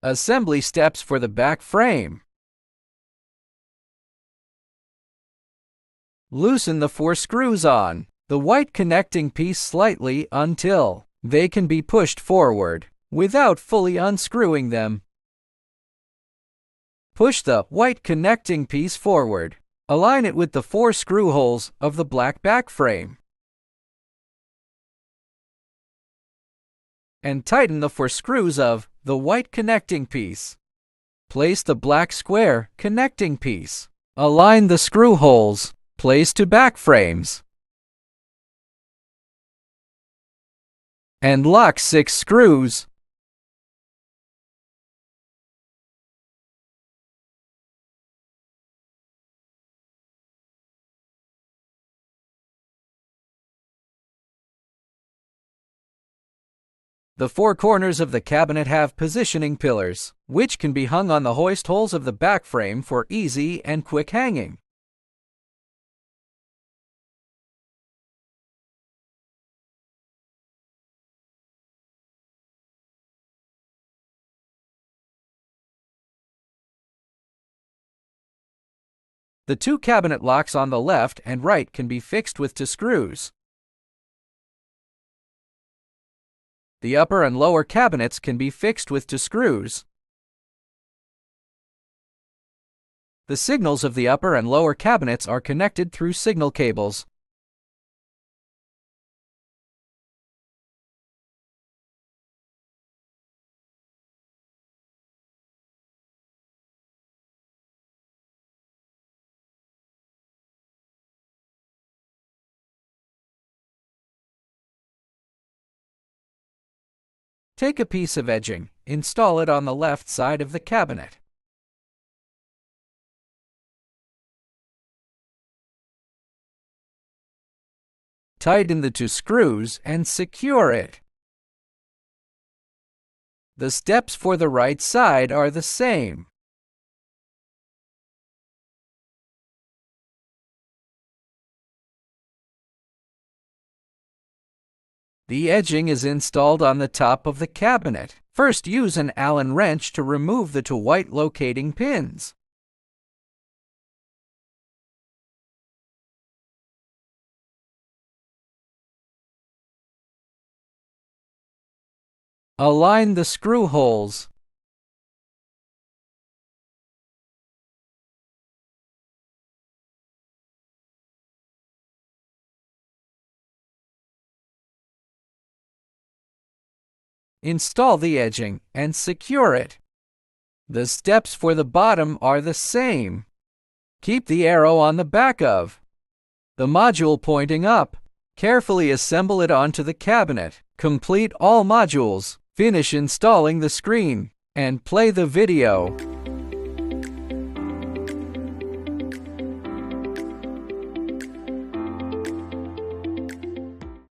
Assembly steps for the back frame. Loosen the 4 screws on the white connecting piece slightly until they can be pushed forward without fully unscrewing them. Push the white connecting piece forward. Align it with the 4 screw holes of the black back frame. And tighten the 4 screws of the white connecting piece. Place the black square connecting piece. Align the screw holes. Place to back frames. And lock 6 screws. The 4 corners of the cabinet have positioning pillars, which can be hung on the hoist holes of the back frame for easy and quick hanging. The 2 cabinet locks on the left and right can be fixed with 2 screws. The upper and lower cabinets can be fixed with 2 screws. The signals of the upper and lower cabinets are connected through signal cables. Take a piece of edging, install it on the left side of the cabinet. Tighten the 2 screws and secure it. The steps for the right side are the same. The edging is installed on the top of the cabinet. First, use an Allen wrench to remove the 2 white locating pins. Align the screw holes. Install the edging and secure it. The steps for the bottom are the same. Keep the arrow on the back of the module pointing up. Carefully assemble it onto the cabinet. Complete all modules. Finish installing the screen and play the video.